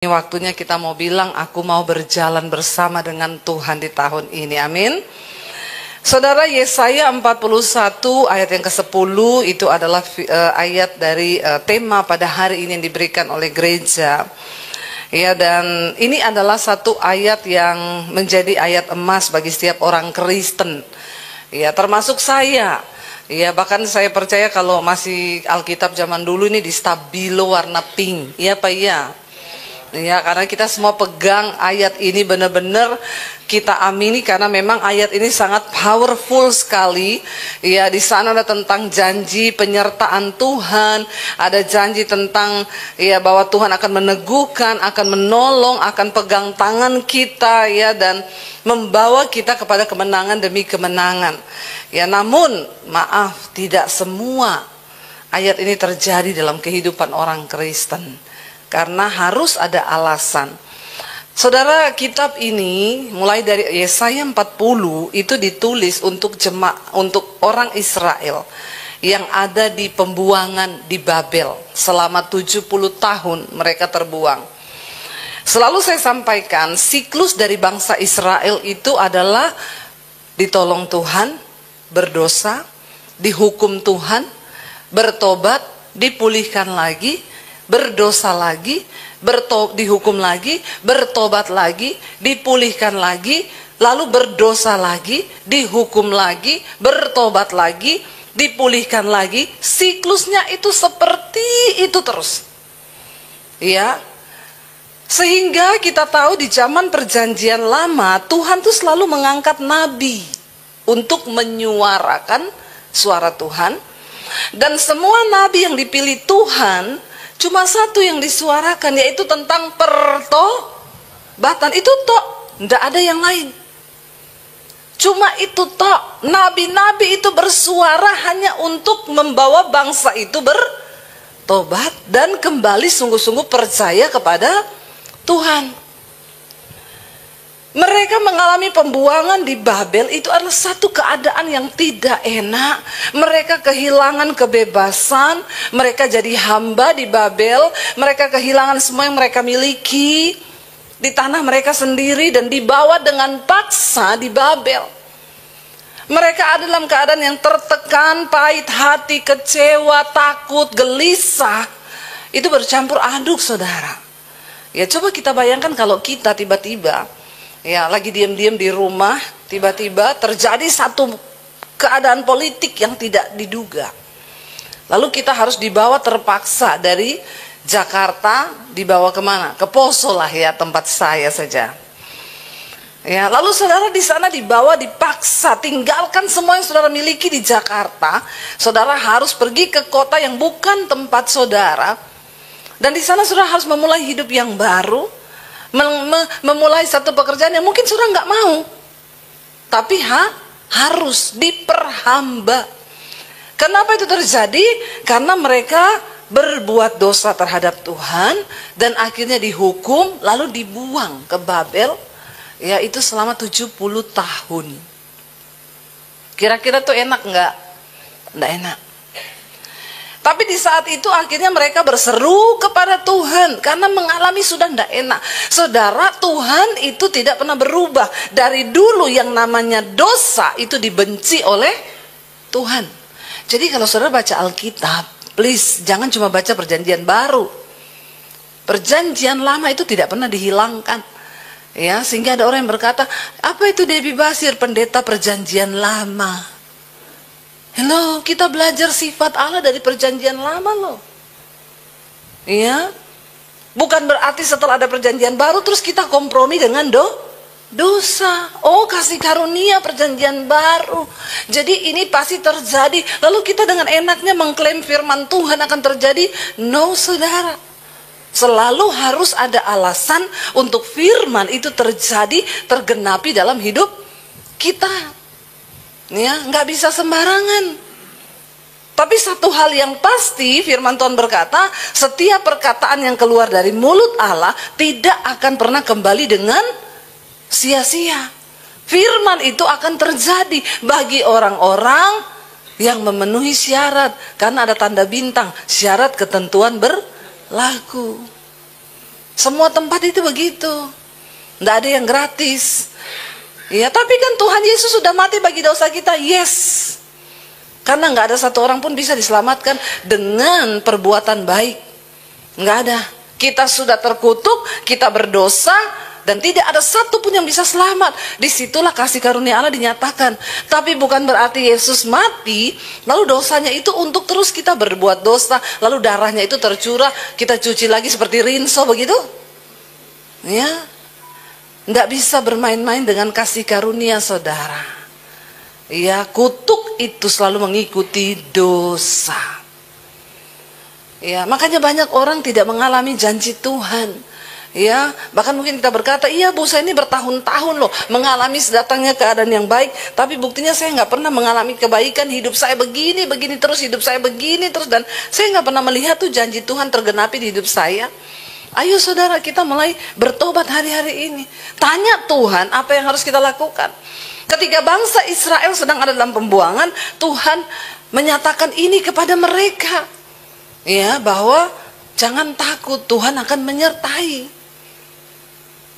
Ini waktunya kita mau bilang, aku mau berjalan bersama dengan Tuhan di tahun ini. Amin. Saudara, Yesaya 41 ayat yang ke-10 itu adalah ayat dari tema pada hari ini yang diberikan oleh gereja. Ya, dan ini adalah satu ayat yang menjadi ayat emas bagi setiap orang Kristen. Ya, termasuk saya. Ya, bahkan saya percaya kalau masih Alkitab zaman dulu ini di stabilo warna pink. Iya Pak, iya. Ya, karena kita semua pegang ayat ini benar-benar kita amini karena memang ayat ini sangat powerful sekali. Ya, di sana ada tentang janji penyertaan Tuhan, ada janji tentang ya bahwa Tuhan akan meneguhkan, akan menolong, akan pegang tangan kita ya dan membawa kita kepada kemenangan demi kemenangan. Ya, namun maaf, tidak semua ayat ini terjadi dalam kehidupan orang Kristen. Karena harus ada alasan. Saudara, kitab ini mulai dari Yesaya 40 itu ditulis untuk untuk orang Israel yang ada di pembuangan di Babel. Selama 70 tahun mereka terbuang. Selalu saya sampaikan, siklus dari bangsa Israel itu adalah ditolong Tuhan, berdosa, dihukum Tuhan, bertobat, dipulihkan lagi, berdosa lagi, dihukum lagi, bertobat lagi, dipulihkan lagi, lalu berdosa lagi, dihukum lagi, bertobat lagi, dipulihkan lagi. Siklusnya itu seperti itu terus. Ya. Sehingga kita tahu di zaman perjanjian lama, Tuhan tuh selalu mengangkat nabi untuk menyuarakan suara Tuhan. Dan semua nabi yang dipilih Tuhan cuma satu yang disuarakan, yaitu tentang pertobatan. Itu tok, tidak ada yang lain. Cuma itu tok. Nabi-nabi itu bersuara hanya untuk membawa bangsa itu bertobat dan kembali sungguh-sungguh percaya kepada Tuhan. Mereka mengalami pembuangan di Babel, itu adalah satu keadaan yang tidak enak. Mereka kehilangan kebebasan, mereka jadi hamba di Babel, mereka kehilangan semua yang mereka miliki di tanah mereka sendiri dan dibawa dengan paksa di Babel. Mereka ada dalam keadaan yang tertekan, pahit hati, kecewa, takut, gelisah. Itu bercampur aduk, saudara. Ya, coba kita bayangkan kalau kita tiba-tiba ya lagi diam-diam di rumah, tiba-tiba terjadi satu keadaan politik yang tidak diduga. Lalu kita harus dibawa terpaksa dari Jakarta, dibawa kemana? Ke Poso lah ya, tempat saya saja. Ya, lalu saudara di sana dibawa dipaksa, tinggalkan semua yang saudara miliki di Jakarta. Saudara harus pergi ke kota yang bukan tempat saudara. Dan di sana saudara harus memulai hidup yang baru. Memulai satu pekerjaan yang mungkin saudara nggak mau, tapi harus diperhamba. Kenapa itu terjadi? Karena mereka berbuat dosa terhadap Tuhan dan akhirnya dihukum lalu dibuang ke Babel, yaitu selama 70 tahun. Kira-kira tuh enak nggak? Nggak enak. Tapi di saat itu akhirnya mereka berseru kepada Tuhan karena mengalami sudah tidak enak. Saudara, Tuhan itu tidak pernah berubah. Dari dulu yang namanya dosa itu dibenci oleh Tuhan. Jadi kalau saudara baca Alkitab, please jangan cuma baca perjanjian baru. Perjanjian lama itu tidak pernah dihilangkan. Ya, sehingga ada orang yang berkata, apa itu Debbie Basir, pendeta perjanjian lama? Hello, kita belajar sifat Allah dari perjanjian lama loh. Iya. Bukan berarti setelah ada perjanjian baru terus kita kompromi dengan dosa. Oh, kasih karunia perjanjian baru. Jadi ini pasti terjadi. Lalu kita dengan enaknya mengklaim firman Tuhan akan terjadi. No, saudara. Selalu harus ada alasan untuk firman itu terjadi, tergenapi dalam hidup kita. Ya, nggak bisa sembarangan. Tapi satu hal yang pasti, firman Tuhan berkata, setiap perkataan yang keluar dari mulut Allah tidak akan pernah kembali dengan sia-sia. Firman itu akan terjadi bagi orang-orang yang memenuhi syarat, karena ada tanda bintang, syarat ketentuan berlaku. Semua tempat itu begitu. Tidak ada yang gratis. Ya, tapi kan Tuhan Yesus sudah mati bagi dosa kita. Yes. Karena nggak ada satu orang pun bisa diselamatkan dengan perbuatan baik. Nggak ada. Kita sudah terkutuk, kita berdosa, dan tidak ada satu pun yang bisa selamat. Disitulah kasih karunia Allah dinyatakan. Tapi bukan berarti Yesus mati, lalu dosanya itu untuk terus kita berbuat dosa, lalu darahnya itu tercurah, kita cuci lagi seperti rinso begitu. Ya, nggak bisa bermain-main dengan kasih karunia, saudara. Ya, kutuk itu selalu mengikuti dosa. Ya, makanya banyak orang tidak mengalami janji Tuhan. Ya, bahkan mungkin kita berkata, iya Bu, saya ini bertahun-tahun loh mengalami datangnya keadaan yang baik, tapi buktinya saya nggak pernah mengalami kebaikan. Hidup saya begini terus, hidup saya begini terus, dan saya nggak pernah melihat tuh janji Tuhan tergenapi di hidup saya. Ayo saudara, kita mulai bertobat hari-hari ini. Tanya Tuhan apa yang harus kita lakukan. Ketika bangsa Israel sedang ada dalam pembuangan, Tuhan menyatakan ini kepada mereka. Ya, bahwa jangan takut, Tuhan akan menyertai.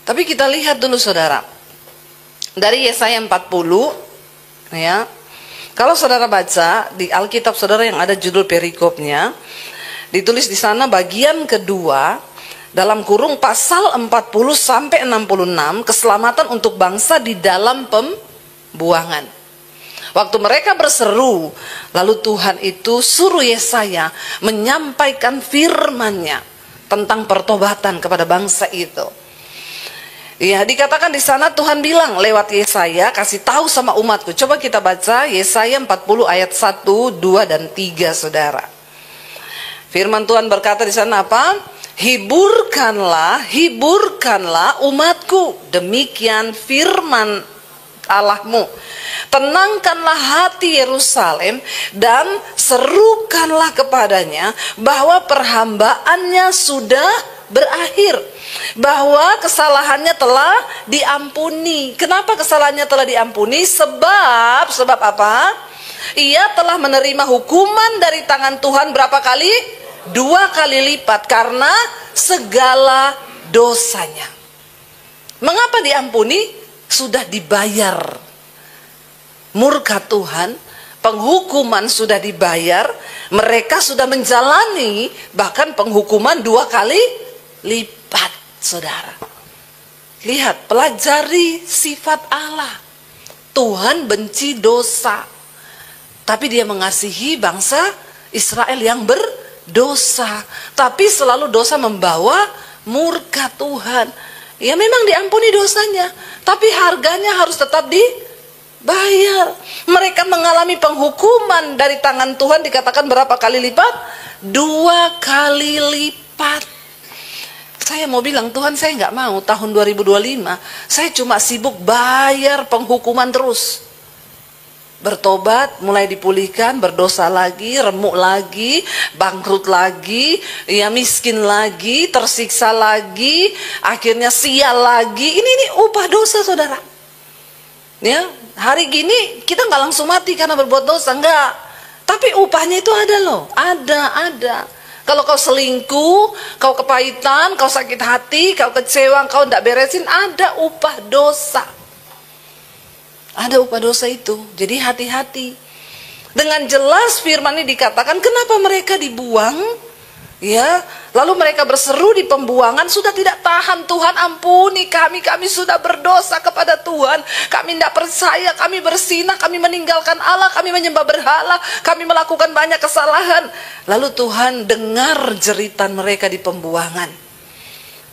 Tapi kita lihat dulu saudara, dari Yesaya 40, ya, kalau saudara baca di Alkitab saudara yang ada judul perikopnya, ditulis di sana bagian kedua, dalam kurung pasal 40 sampai 66, keselamatan untuk bangsa di dalam pembuangan. Waktu mereka berseru, lalu Tuhan itu suruh Yesaya menyampaikan firman-Nya tentang pertobatan kepada bangsa itu. Ya, dikatakan di sana Tuhan bilang lewat Yesaya, kasih tahu sama umatku. Coba kita baca Yesaya 40 ayat 1, 2 dan 3 saudara. Firman Tuhan berkata di sana apa? Hiburkanlah umatku, demikian firman Allahmu. Tenangkanlah hati Yerusalem dan serukanlah kepadanya bahwa perhambaannya sudah berakhir, bahwa kesalahannya telah diampuni. Kenapa kesalahannya telah diampuni? Sebab apa? Ia telah menerima hukuman dari tangan Tuhan berapa kali? 2 kali lipat karena segala dosanya. Mengapa diampuni? Sudah dibayar. Murka Tuhan, penghukuman sudah dibayar, mereka sudah menjalani bahkan penghukuman 2 kali lipat, saudara. Lihat, pelajari sifat Allah. Tuhan benci dosa, tapi Dia mengasihi bangsa Israel yang berdosa. Tapi selalu dosa membawa murka Tuhan. Ya memang diampuni dosanya, tapi harganya harus tetap dibayar. Mereka mengalami penghukuman dari tangan Tuhan, dikatakan berapa kali lipat? 2 kali lipat. Saya mau bilang, Tuhan saya nggak mau tahun 2025, saya cuma sibuk bayar penghukuman terus. Bertobat, mulai dipulihkan, berdosa lagi, remuk lagi, bangkrut lagi, ya miskin lagi, tersiksa lagi, akhirnya sial lagi. Ini upah dosa saudara. Ya, hari gini kita nggak langsung mati karena berbuat dosa, enggak. Tapi upahnya itu ada loh, ada. Kalau kau selingkuh, kau kepahitan, kau sakit hati, kau kecewa, kau tidak beresin, ada upah dosa. Ada upah dosa itu. Jadi hati-hati. Dengan jelas firman ini dikatakan kenapa mereka dibuang? Ya, lalu mereka berseru di pembuangan, sudah tidak tahan, Tuhan ampuni kami sudah berdosa kepada Tuhan, kami tidak percaya, kami bersinah, kami meninggalkan Allah, kami menyembah berhala, kami melakukan banyak kesalahan. Lalu Tuhan dengar jeritan mereka di pembuangan.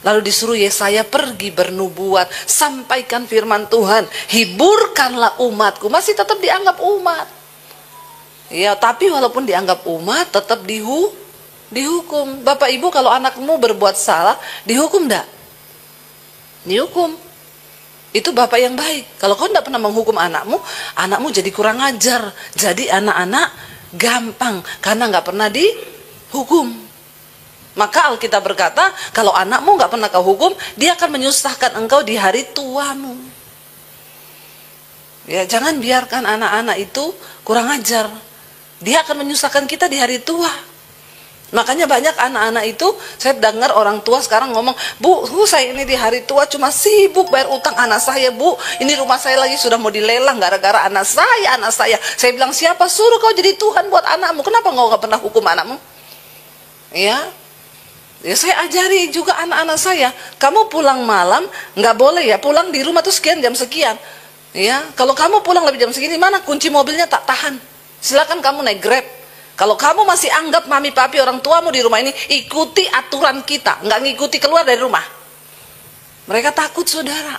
Lalu disuruh Yesaya pergi bernubuat, sampaikan firman Tuhan, hiburkanlah umatku. Masih tetap dianggap umat. Ya, tapi walaupun dianggap umat, tetap dihukum. Bapak Ibu, kalau anakmu berbuat salah, dihukum enggak? Dihukum. Itu bapak yang baik. Kalau kau tidak pernah menghukum anakmu jadi kurang ajar. Jadi anak-anak gampang karena nggak pernah dihukum. Maka Alkitab berkata, kalau anakmu nggak pernah kau hukum, dia akan menyusahkan engkau di hari tuamu. Ya, jangan biarkan anak-anak itu kurang ajar. Dia akan menyusahkan kita di hari tua. Makanya banyak anak-anak itu, saya dengar orang tua sekarang ngomong, Bu, saya ini di hari tua cuma sibuk bayar utang anak saya, Bu. Ini rumah saya lagi sudah mau dilelang gara-gara anak saya, anak saya. Saya bilang, siapa suruh kau jadi Tuhan buat anakmu? Kenapa kau gak pernah hukum anakmu? Ya, saya ajari juga anak-anak saya, kamu pulang malam nggak boleh ya, pulang di rumah tuh sekian jam sekian. Ya, kalau kamu pulang lebih jam segini, mana kunci mobilnya tak tahan, silakan kamu naik Grab. Kalau kamu masih anggap mami papi orang tuamu di rumah ini, ikuti aturan kita, nggak ngikuti keluar dari rumah. Mereka takut, saudara.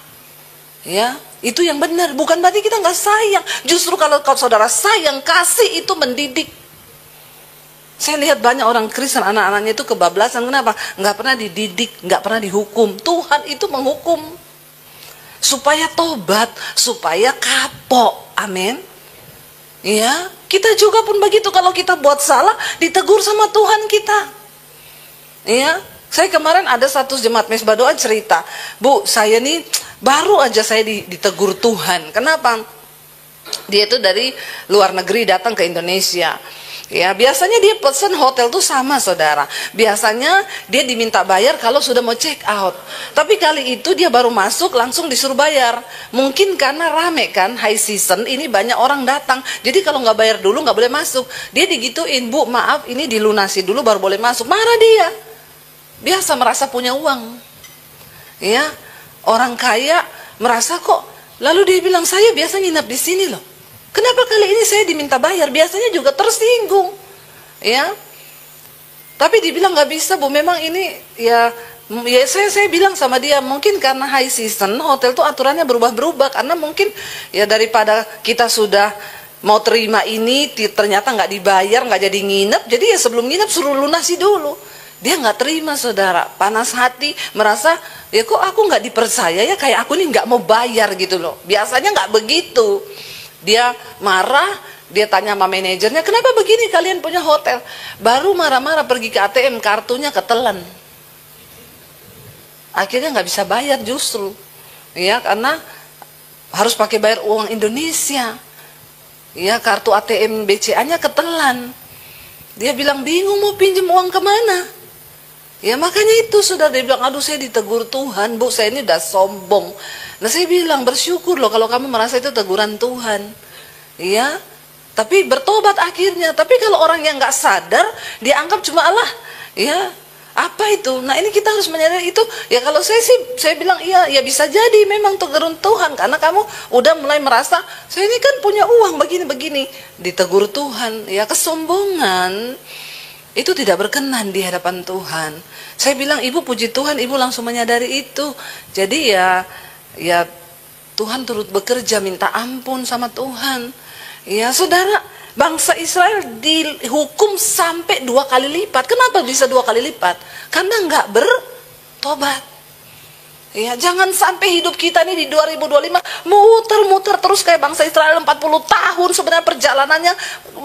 Ya, itu yang benar. Bukan berarti kita nggak sayang. Justru kalau saudara sayang, kasih itu mendidik. Saya lihat banyak orang Kristen, anak-anaknya itu kebablasan. Kenapa? Nggak pernah dididik, nggak pernah dihukum. Tuhan itu menghukum supaya tobat, supaya kapok. Amin. Ya, kita juga pun begitu. Kalau kita buat salah, ditegur sama Tuhan kita. Ya, saya kemarin ada satu jemaat mesbah doa cerita, Bu, saya nih baru aja saya ditegur Tuhan. Kenapa? Dia itu dari luar negeri datang ke Indonesia. Ya, biasanya dia pesen hotel tuh sama, saudara. Biasanya dia diminta bayar kalau sudah mau check out. Tapi kali itu dia baru masuk langsung disuruh bayar. Mungkin karena rame kan, high season, ini banyak orang datang. Jadi kalau nggak bayar dulu nggak boleh masuk. Dia digituin, Bu, maaf, ini dilunasi dulu baru boleh masuk. Marah dia. Biasa merasa punya uang. Ya, orang kaya merasa kok. Lalu dia bilang, saya biasa nginap di sini loh. Kenapa kali ini saya diminta bayar? Biasanya juga tersinggung, ya. Tapi dibilang nggak bisa, Bu. Memang ini ya saya bilang sama dia, mungkin karena high season hotel tuh aturannya berubah-berubah, karena mungkin ya daripada kita sudah mau terima ini ternyata nggak dibayar, nggak jadi nginep, jadi ya sebelum nginep suruh lunasi dulu. Dia nggak terima, saudara, panas hati, merasa ya kok aku nggak dipercaya ya, kayak aku nih nggak mau bayar gitu loh. Biasanya nggak begitu. Dia marah, dia tanya sama manajernya, kenapa begini kalian punya hotel? Baru marah-marah pergi ke ATM, kartunya ketelan. Akhirnya nggak bisa bayar justru, ya, karena harus pakai bayar uang Indonesia. Ya, kartu ATM BCA-nya ketelan. Dia bilang bingung mau pinjam uang kemana. Ya makanya itu sudah dia bilang, aduh saya ditegur Tuhan, Bu, saya ini udah sombong. Nah saya bilang, bersyukur loh kalau kamu merasa itu teguran Tuhan. Ya, tapi bertobat akhirnya. Tapi kalau orang yang nggak sadar, dia anggap cuma Allah. Ya, apa itu? Nah ini kita harus menyadari itu. Ya kalau saya bilang iya, ya bisa jadi memang teguran Tuhan. Karena kamu udah mulai merasa, saya ini kan punya uang begini-begini. Ditegur Tuhan, ya kesombongan. Itu tidak berkenan di hadapan Tuhan. Saya bilang, ibu puji Tuhan, ibu langsung menyadari itu. Jadi ya Tuhan turut bekerja, minta ampun sama Tuhan. Ya saudara, bangsa Israel dihukum sampai 2 kali lipat. Kenapa bisa 2 kali lipat? Karena nggak bertobat. Ya, jangan sampai hidup kita nih di 2025 muter-muter terus kayak bangsa Israel 40 tahun. Sebenarnya perjalanannya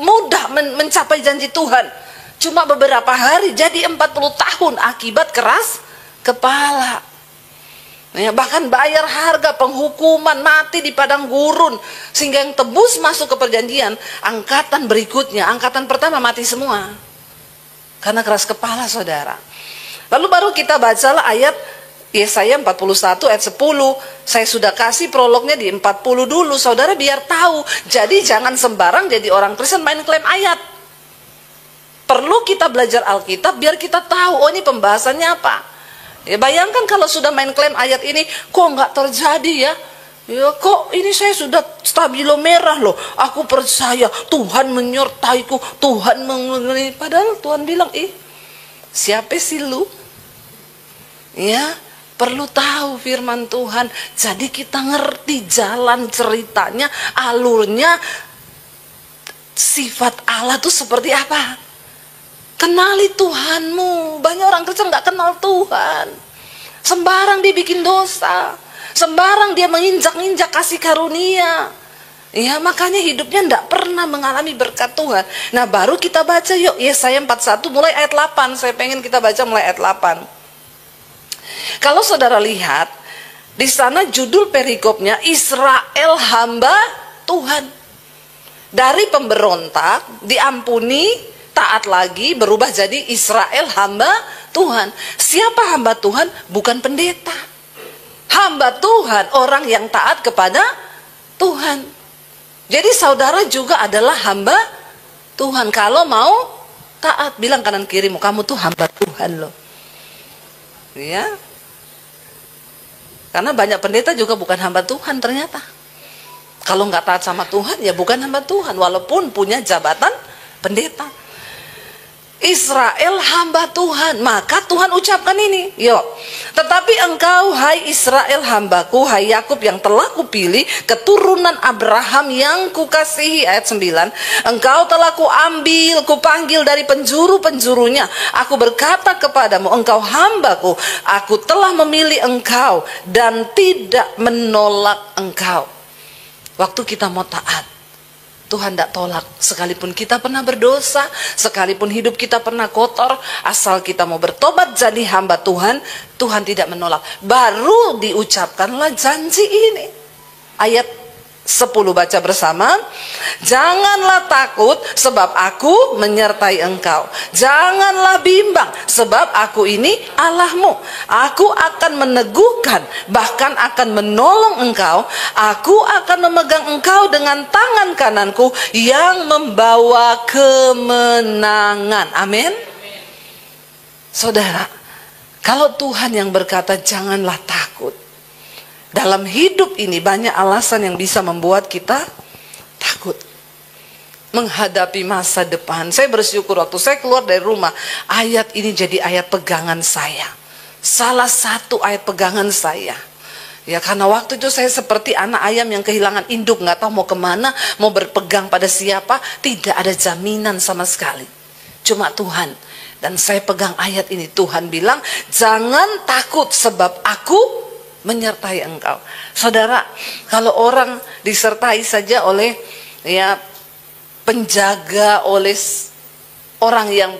mudah mencapai janji Tuhan. Cuma beberapa hari jadi 40 tahun akibat keras kepala. Ya, bahkan bayar harga penghukuman, mati di padang gurun, sehingga yang tebus masuk ke perjanjian, angkatan berikutnya, angkatan pertama mati semua karena keras kepala, saudara. Lalu baru kita bacalah ayat Yesaya 41 ayat 10. Saya sudah kasih prolognya di 40 dulu, saudara, biar tahu. Jadi jangan sembarang jadi orang Kristen main klaim ayat. Perlu kita belajar Alkitab biar kita tahu, oh ini pembahasannya apa. Ya bayangkan kalau sudah main klaim ayat ini, kok nggak terjadi ya? Ya kok ini saya sudah stabilo merah loh. Aku percaya Tuhan menyertaiku, Tuhan mengenai. Padahal Tuhan bilang, siapa sih lu? Ya, perlu tahu firman Tuhan. Jadi kita ngerti jalan ceritanya, alurnya, sifat Allah itu seperti apa. Kenali Tuhanmu. Banyak orang Kristen nggak kenal Tuhan. Sembarang dia bikin dosa. Sembarang dia menginjak-injak kasih karunia. Ya, makanya hidupnya tidak pernah mengalami berkat Tuhan. Nah, baru kita baca yuk Yesaya 41 mulai ayat 8. Saya pengen kita baca mulai ayat 8. Kalau saudara lihat, di sana judul perikopnya Israel hamba Tuhan. Dari pemberontak diampuni taat lagi, berubah jadi Israel hamba Tuhan. Siapa hamba Tuhan? Bukan pendeta. Hamba Tuhan, orang yang taat kepada Tuhan. Jadi saudara juga adalah hamba Tuhan. Kalau mau taat, bilang kanan kirimu, kamu tuh hamba Tuhan loh. Ya. Karena banyak pendeta juga bukan hamba Tuhan ternyata. Kalau nggak taat sama Tuhan, ya bukan hamba Tuhan. Walaupun punya jabatan pendeta. Israel hamba Tuhan, maka Tuhan ucapkan ini, yuk. Tetapi engkau, hai Israel hambaku, hai Yakub yang telah kupilih, keturunan Abraham yang kukasihi, ayat 9. Engkau telah kuambil, kupanggil dari penjuru-penjurunya. Aku berkata kepadamu, engkau hambaku, aku telah memilih engkau dan tidak menolak engkau. Waktu kita mau taat, Tuhan tidak tolak. Sekalipun kita pernah berdosa, sekalipun hidup kita pernah kotor, asal kita mau bertobat jadi hamba Tuhan, Tuhan tidak menolak. Baru diucapkanlah janji ini. Ayat 10 baca bersama. Janganlah takut sebab aku menyertai engkau. Janganlah bimbang sebab aku ini Allahmu. Aku akan meneguhkan, bahkan akan menolong engkau. Aku akan memegang engkau dengan tangan kananku yang membawa kemenangan. Amin. Saudara, kalau Tuhan yang berkata janganlah takut, dalam hidup ini banyak alasan yang bisa membuat kita takut menghadapi masa depan. Saya bersyukur waktu saya keluar dari rumah, ayat ini jadi ayat pegangan saya. Salah satu ayat pegangan saya. Ya, karena waktu itu saya seperti anak ayam yang kehilangan induk, nggak tahu mau kemana, mau berpegang pada siapa, tidak ada jaminan sama sekali. Cuma Tuhan. Dan saya pegang ayat ini, Tuhan bilang, jangan takut sebab aku menyertai engkau. Saudara, kalau orang disertai saja oleh penjaga, oleh orang yang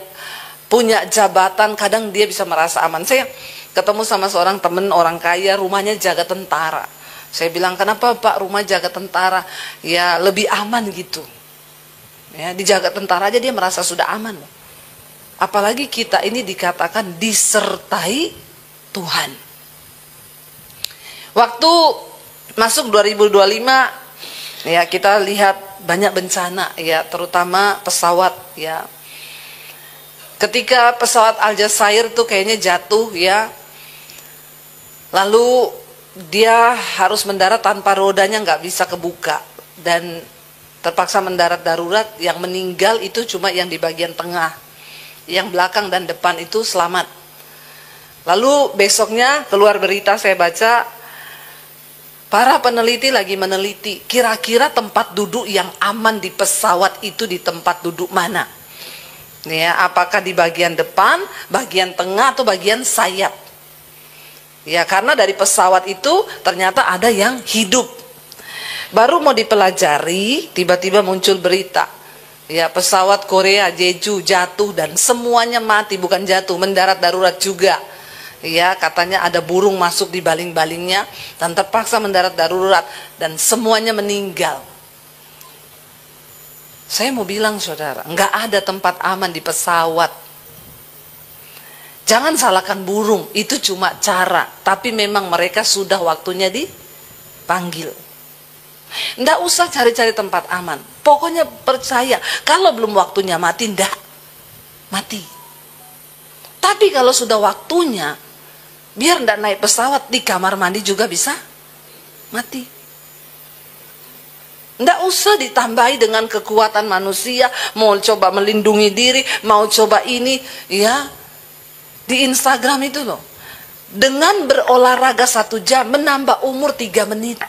punya jabatan, kadang dia bisa merasa aman. Saya ketemu sama seorang teman orang kaya, rumahnya jaga tentara. Saya bilang, kenapa Pak rumah jaga tentara? Ya lebih aman gitu. Ya, dijaga tentara aja dia merasa sudah aman. Apalagi kita ini dikatakan disertai Tuhan. Waktu masuk 2025, ya kita lihat banyak bencana, ya terutama pesawat, ya. Ketika pesawat Al Jazeera tuh kayaknya jatuh, ya. Lalu dia harus mendarat tanpa rodanya, nggak bisa kebuka dan terpaksa mendarat darurat. Yang meninggal itu cuma yang di bagian tengah, yang belakang dan depan itu selamat. Lalu besoknya keluar berita, saya baca, para peneliti lagi meneliti kira-kira tempat duduk yang aman di pesawat itu di tempat duduk mana. Ya, apakah di bagian depan, bagian tengah atau bagian sayap. Ya, karena dari pesawat itu ternyata ada yang hidup. Baru mau dipelajari, tiba-tiba muncul berita. Ya, pesawat Korea Jeju jatuh dan semuanya mati, bukan jatuh, mendarat darurat juga. Ya, katanya ada burung masuk di baling-balingnya dan terpaksa mendarat darurat dan semuanya meninggal. Saya mau bilang saudara, nggak ada tempat aman di pesawat. Jangan salahkan burung, itu cuma cara, tapi memang mereka sudah waktunya dipanggil. Nggak usah cari-cari tempat aman. Pokoknya percaya, kalau belum waktunya mati, nggak mati. Tapi kalau sudah waktunya, biar nggak naik pesawat, di kamar mandi juga bisa mati. Nggak usah ditambahi dengan kekuatan manusia, mau coba melindungi diri, mau coba ini, ya. Di Instagram itu loh, dengan berolahraga 1 jam, menambah umur 3 menit.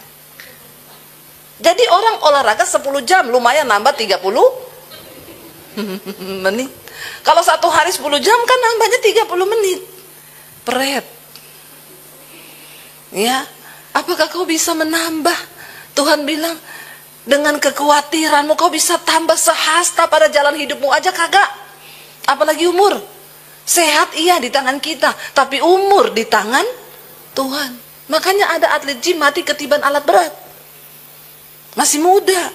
Jadi orang olahraga 10 jam, lumayan nambah 30 menit. Kalau 1 hari 10 jam kan nambahnya 30 menit. Pret. Ya, apakah kau bisa menambah? Tuhan bilang, dengan kekhawatiranmu kau bisa tambah sehasta pada jalan hidupmu aja kagak. Apalagi umur. Sehat iya di tangan kita, tapi umur di tangan Tuhan. Makanya ada atlet gym mati ketiban alat berat. Masih muda.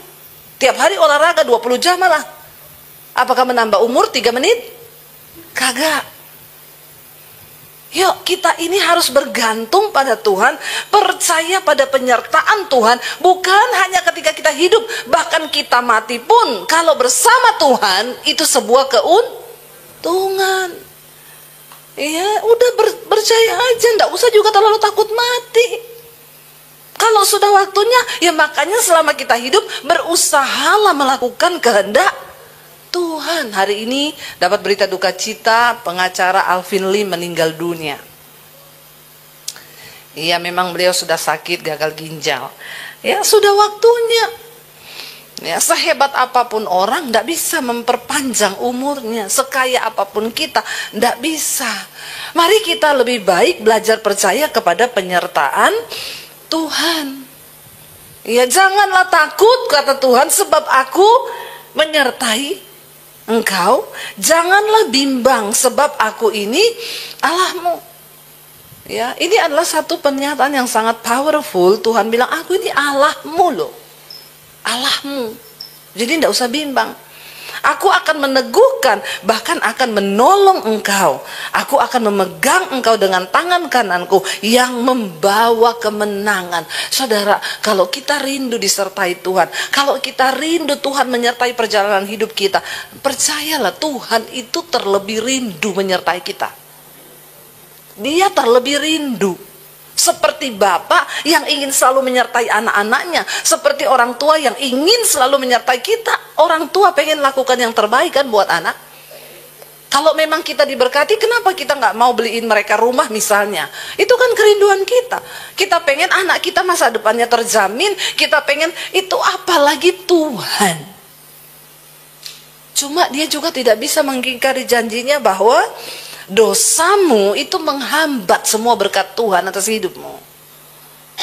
Tiap hari olahraga 20 jam malah. Apakah menambah umur 3 menit? Kagak. Yuk, kita ini harus bergantung pada Tuhan, percaya pada penyertaan Tuhan, bukan hanya ketika kita hidup, bahkan kita mati pun, kalau bersama Tuhan, itu sebuah keuntungan. Iya, udah percaya aja, nggak usah juga terlalu takut mati. Kalau sudah waktunya, ya makanya selama kita hidup, berusahalah melakukan kehendak Tuhan. Hari ini dapat berita duka cita, pengacara Alvin Lee meninggal dunia. Iya, memang beliau sudah sakit, gagal ginjal. Ya, sudah waktunya. Ya, sehebat apapun orang tidak bisa memperpanjang umurnya. Sekaya apapun kita tidak bisa. Mari kita lebih baik belajar percaya kepada penyertaan Tuhan. Ya, janganlah takut, kata Tuhan, sebab aku menyertai engkau. Janganlah bimbang, sebab aku ini Allahmu. Ya, ini adalah satu pernyataan yang sangat powerful. Tuhan bilang, aku ini Allahmu loh. Allahmu. Jadi tidak usah bimbang. Aku akan meneguhkan, bahkan akan menolong engkau. Aku akan memegang engkau dengan tangan kananku yang membawa kemenangan. Saudara, kalau kita rindu disertai Tuhan, kalau kita rindu Tuhan menyertai perjalanan hidup kita, percayalah Tuhan itu terlebih rindu menyertai kita. Dia terlebih rindu. Seperti bapak yang ingin selalu menyertai anak-anaknya, seperti orang tua yang ingin selalu menyertai kita. Orang tua pengen lakukan yang terbaik kan buat anak. Kalau memang kita diberkati, kenapa kita nggak mau beliin mereka rumah misalnya? Itu kan kerinduan kita. Kita pengen anak kita masa depannya terjamin. Kita pengen itu, apalagi Tuhan. Cuma dia juga tidak bisa mengingkari janjinya bahwa dosamu itu menghambat semua berkat Tuhan atas hidupmu.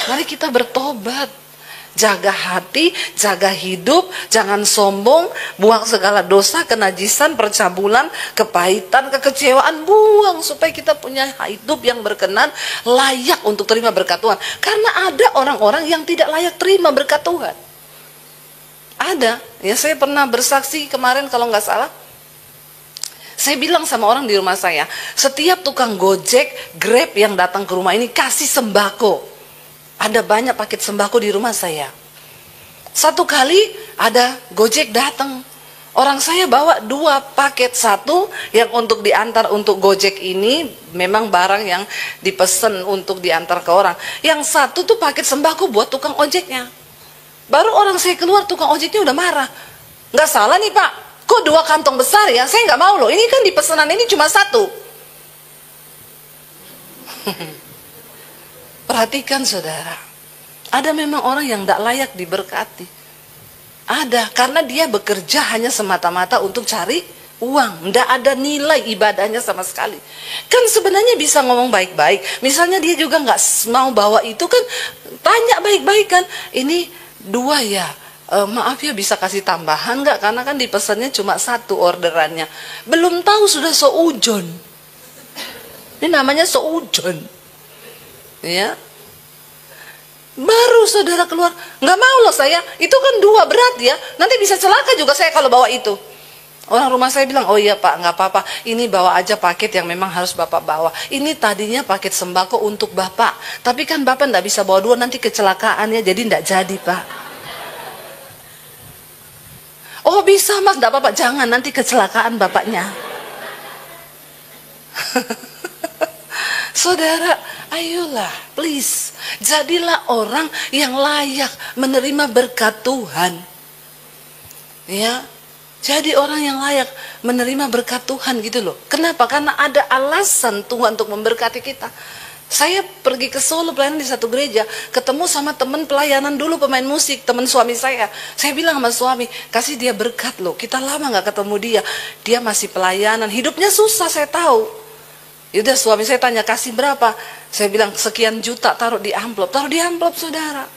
Mari kita bertobat. Jaga hati, jaga hidup, jangan sombong, buang segala dosa, kenajisan, percabulan, kepahitan, kekecewaan, buang supaya kita punya hidup yang berkenan, layak untuk terima berkat Tuhan. Karena ada orang-orang yang tidak layak terima berkat Tuhan. Ada, ya saya pernah bersaksi kemarin kalau nggak salah. Saya bilang sama orang di rumah saya, setiap tukang Gojek, Grab yang datang ke rumah ini kasih sembako. Ada banyak paket sembako di rumah saya. Satu kali ada Gojek datang. Orang saya bawa 2 paket, satu yang untuk diantar untuk Gojek ini memang barang yang dipesan untuk diantar ke orang. Yang satu tuh paket sembako buat tukang ojeknya. Baru orang saya keluar, tukang ojeknya udah marah. Nggak salah nih Pak, kok 2 kantong besar ya? Saya nggak mau loh, ini kan di pesanan ini cuma 1. Perhatikan saudara, ada memang orang yang tidak layak diberkati. Ada, karena dia bekerja hanya semata-mata untuk cari uang. Tidak ada nilai ibadahnya sama sekali. Kan sebenarnya bisa ngomong baik-baik. Misalnya dia juga nggak mau bawa itu kan, tanya baik-baik kan. Ini 2 ya, maaf ya bisa kasih tambahan nggak? Karena kan dipesannya cuma 1 orderannya. Belum tahu sudah seujon. Ini namanya seujon. Ya, baru saudara keluar, nggak mau loh saya, itu kan 2 berat ya, nanti bisa celaka juga saya kalau bawa itu. Orang rumah saya bilang, oh iya Pak, nggak apa-apa, ini bawa aja paket yang memang harus Bapak bawa. Ini tadinya paket sembako untuk Bapak, tapi kan Bapak nggak bisa bawa 2, nanti kecelakaan ya, jadi nggak jadi Pak. Oh bisa Mas, nggak apa-apa, jangan nanti kecelakaan Bapaknya. Saudara, ayolah, please, jadilah orang yang layak menerima berkat Tuhan. Ya, jadi orang yang layak menerima berkat Tuhan gitu loh. Kenapa? Karena ada alasan Tuhan untuk memberkati kita. Saya pergi ke Solo pelayanan di satu gereja, ketemu sama teman pelayanan dulu pemain musik, teman suami saya. Saya bilang sama suami, kasih dia berkat loh. Kita lama nggak ketemu dia, dia masih pelayanan, hidupnya susah saya tahu. Yaudah suami saya tanya kasih berapa, saya bilang sekian juta, taruh di amplop saudara.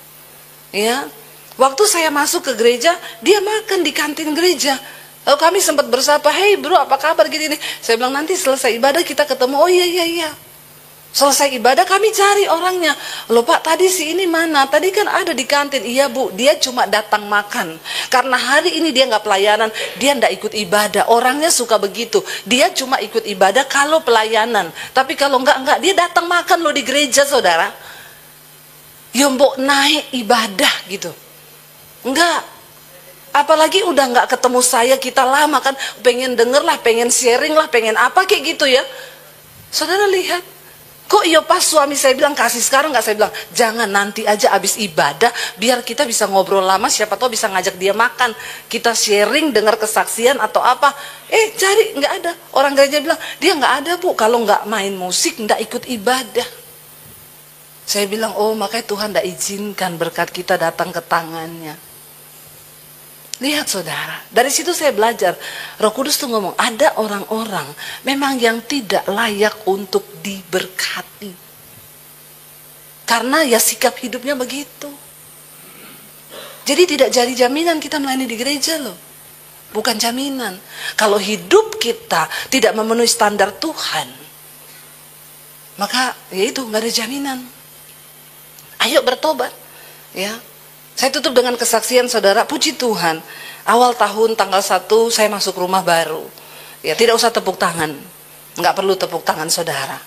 Ya, waktu saya masuk ke gereja, dia makan di kantin gereja. Lalu kami sempat bersapa, hey bro apa kabar gini nih. Saya bilang nanti selesai ibadah kita ketemu. Oh iya. Selesai ibadah kami cari orangnya. Loh Pak, tadi si ini mana? Tadi kan ada di kantin. Iya Bu, dia cuma datang makan. Karena hari ini dia nggak pelayanan, dia nggak ikut ibadah. Orangnya suka begitu. Dia cuma ikut ibadah kalau pelayanan. Tapi kalau nggak, dia datang makan loh di gereja, saudara. Yombok naik ibadah gitu. Enggak. Apalagi udah nggak ketemu saya, kita lama kan, pengen denger lah, pengen sharing lah, pengen apa kayak gitu ya. Saudara lihat. Kok iya pas suami saya bilang kasih sekarang nggak, saya bilang jangan, nanti aja abis ibadah biar kita bisa ngobrol lama, siapa tahu bisa ngajak dia makan, kita sharing dengar kesaksian atau apa. Cari nggak ada. Orang gereja bilang dia nggak ada Bu, kalau nggak main musik nggak ikut ibadah. Saya bilang oh makanya Tuhan nggak izinkan berkat kita datang ke tangannya. Lihat saudara, dari situ saya belajar. Roh Kudus tuh ngomong, ada orang-orang memang yang tidak layak untuk diberkati. Karena ya sikap hidupnya begitu. Jadi tidak jadi jaminan kita melayani di gereja loh. Bukan jaminan. Kalau hidup kita tidak memenuhi standar Tuhan, maka ya itu nggak ada jaminan. Ayo bertobat, ya. Saya tutup dengan kesaksian saudara, puji Tuhan. Awal tahun tanggal 1 saya masuk rumah baru. Ya tidak usah tepuk tangan. Nggak perlu tepuk tangan saudara.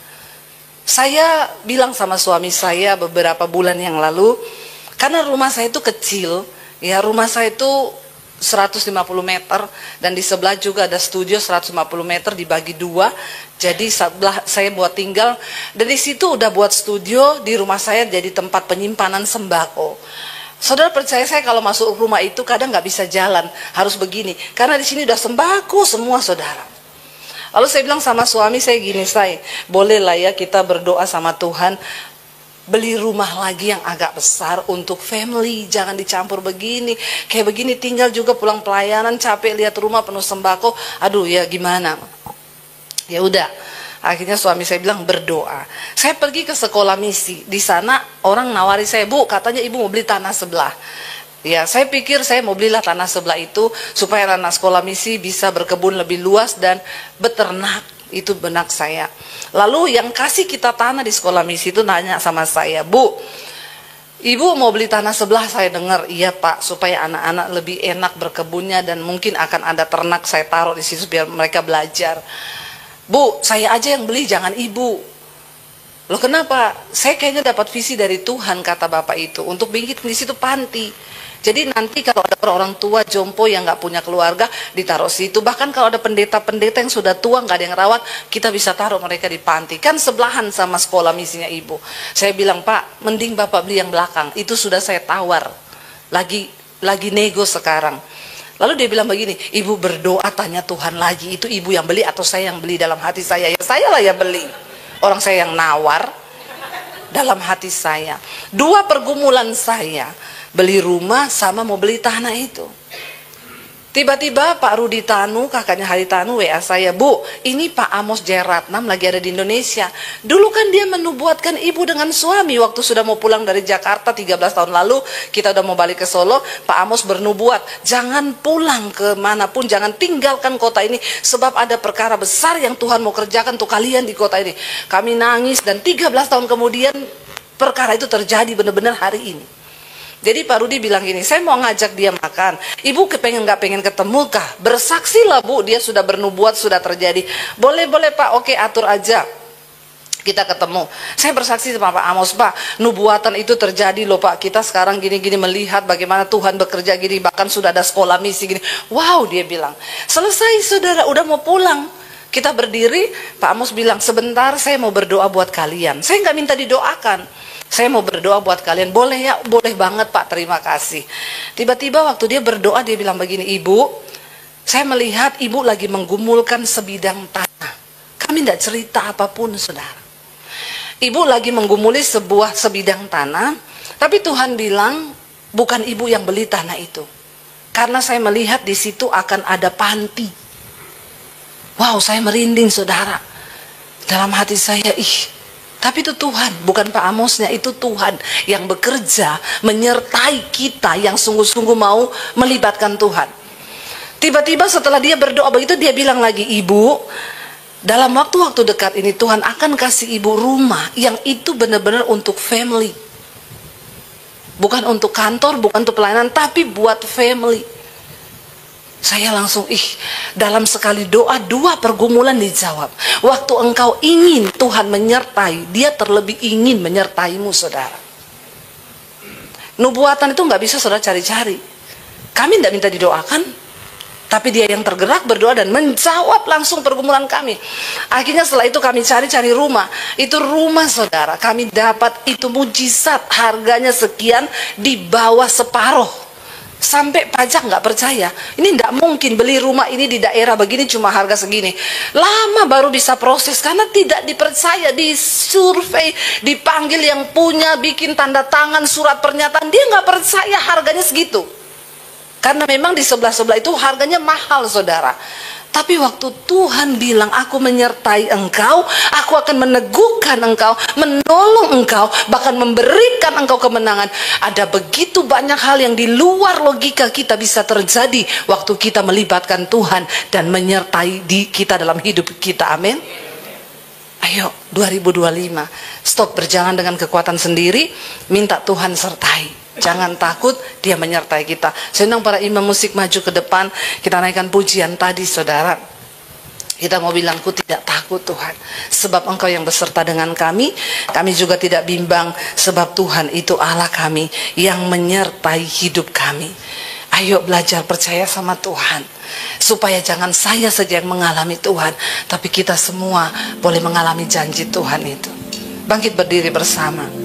Saya bilang sama suami saya beberapa bulan yang lalu, karena rumah saya itu kecil, ya rumah saya itu 150 meter dan di sebelah juga ada studio 150 meter dibagi 2. Jadi sebelah saya buat tinggal dan di situ udah buat studio, di rumah saya jadi tempat penyimpanan sembako. Saudara percaya saya kalau masuk rumah itu kadang nggak bisa jalan, harus begini. Karena di sini udah sembako semua saudara. Lalu saya bilang sama suami saya gini, saya bolehlah ya kita berdoa sama Tuhan, beli rumah lagi yang agak besar untuk family, jangan dicampur begini. Kayak begini tinggal juga pulang pelayanan capek lihat rumah penuh sembako, aduh ya gimana. Ya udah. Akhirnya suami saya bilang berdoa. Saya pergi ke sekolah misi. Di sana orang nawari saya, Bu, katanya ibu mau beli tanah sebelah. Ya, saya pikir saya mau belilah tanah sebelah itu supaya anak sekolah misi bisa berkebun lebih luas dan beternak. Itu benak saya. Lalu yang kasih kita tanah di sekolah misi itu nanya sama saya, Bu, ibu mau beli tanah sebelah? Saya dengar, iya Pak, supaya anak-anak lebih enak berkebunnya dan mungkin akan ada ternak saya taruh di situ biar mereka belajar. Bu, saya aja yang beli, jangan ibu. Loh kenapa? Saya kayaknya dapat visi dari Tuhan, kata bapak itu, untuk bikin di situ panti. Jadi nanti kalau ada orang tua jompo yang nggak punya keluarga, ditaruh situ. Bahkan kalau ada pendeta-pendeta yang sudah tua, nggak ada yang rawat, kita bisa taruh mereka di panti. Kan sebelahan sama sekolah misinya ibu. Saya bilang, Pak, mending bapak beli yang belakang. Itu sudah saya tawar. Lagi nego sekarang. Lalu dia bilang begini, ibu berdoa tanya Tuhan lagi, itu ibu yang beli atau saya yang beli dalam hati saya? Ya saya lah yang beli. Orang saya yang nawar dalam hati saya. 2 pergumulan saya, beli rumah sama mau beli tanah itu. Tiba-tiba Pak Rudi Tanu, kakaknya Hari Tanu, WA saya, Bu, ini Pak Amos Jayaratnam lagi ada di Indonesia. Dulu kan dia menubuatkan ibu dengan suami waktu sudah mau pulang dari Jakarta 13 tahun lalu, kita udah mau balik ke Solo, Pak Amos bernubuat, jangan pulang ke manapun, jangan tinggalkan kota ini, sebab ada perkara besar yang Tuhan mau kerjakan untuk kalian di kota ini. Kami nangis dan 13 tahun kemudian perkara itu terjadi benar-benar hari ini. Jadi Pak Rudi bilang gini, saya mau ngajak dia makan. Ibu kepengen nggak pengen ketemu kah? Bersaksilah Bu, dia sudah bernubuat, sudah terjadi. Boleh Pak, oke atur aja. Kita ketemu. Saya bersaksi sama Pak Amos, Pak, nubuatan itu terjadi loh Pak. Kita sekarang gini-gini melihat bagaimana Tuhan bekerja gini, bahkan sudah ada sekolah misi gini. Wow, dia bilang. Selesai saudara, udah mau pulang. Kita berdiri, Pak Amos bilang, sebentar saya mau berdoa buat kalian. Saya nggak minta didoakan. Saya mau berdoa buat kalian. Boleh ya? Boleh banget Pak, terima kasih. Tiba-tiba waktu dia berdoa, dia bilang begini, Ibu, saya melihat Ibu lagi menggumulkan sebidang tanah. Kami tidak cerita apapun saudara. Ibu lagi menggumuli sebidang tanah, tapi Tuhan bilang, bukan Ibu yang beli tanah itu. Karena saya melihat di situ akan ada panti. Wow, saya merinding saudara. Dalam hati saya, tapi itu Tuhan, bukan Pak Amosnya, itu Tuhan yang bekerja menyertai kita yang sungguh-sungguh mau melibatkan Tuhan. Tiba-tiba setelah dia berdoa begitu, dia bilang lagi, Ibu, dalam waktu-waktu dekat ini Tuhan akan kasih ibu rumah yang itu benar-benar untuk family. Bukan untuk kantor, bukan untuk pelayanan, tapi buat family. Saya langsung, dalam sekali doa 2 pergumulan dijawab. Waktu engkau ingin Tuhan menyertai, Dia terlebih ingin menyertaimu, saudara. Nubuatan itu nggak bisa saudara cari-cari. Kami tidak minta didoakan, tapi Dia yang tergerak berdoa dan menjawab langsung pergumulan kami. Akhirnya setelah itu kami cari-cari rumah. Itu rumah saudara, kami dapat itu mujizat, harganya sekian, di bawah separuh. Sampai pajak nggak percaya. Ini nggak mungkin beli rumah ini di daerah begini cuma harga segini. Lama baru bisa proses karena tidak dipercaya, disurvei, dipanggil yang punya, bikin tanda tangan, surat pernyataan. Dia nggak percaya harganya segitu. Karena memang di sebelah-sebelah itu harganya mahal, saudara. Tapi waktu Tuhan bilang, aku menyertai engkau, aku akan meneguhkan engkau, menolong engkau, bahkan memberikan engkau kemenangan. Ada begitu banyak hal yang di luar logika kita bisa terjadi waktu kita melibatkan Tuhan dan menyertai kita dalam hidup kita. Amin. Ayo 2025 stop berjalan dengan kekuatan sendiri, minta Tuhan sertai. Jangan takut, Dia menyertai kita. Senang para imam musik maju ke depan. Kita naikkan pujian tadi, saudara. Kita mau bilang, ku tidak takut Tuhan, sebab Engkau yang beserta dengan kami. Kami juga tidak bimbang, sebab Tuhan itu Allah kami yang menyertai hidup kami. Ayo belajar percaya sama Tuhan, supaya jangan saya saja yang mengalami Tuhan, tapi kita semua boleh mengalami janji Tuhan itu. Bangkit berdiri bersama.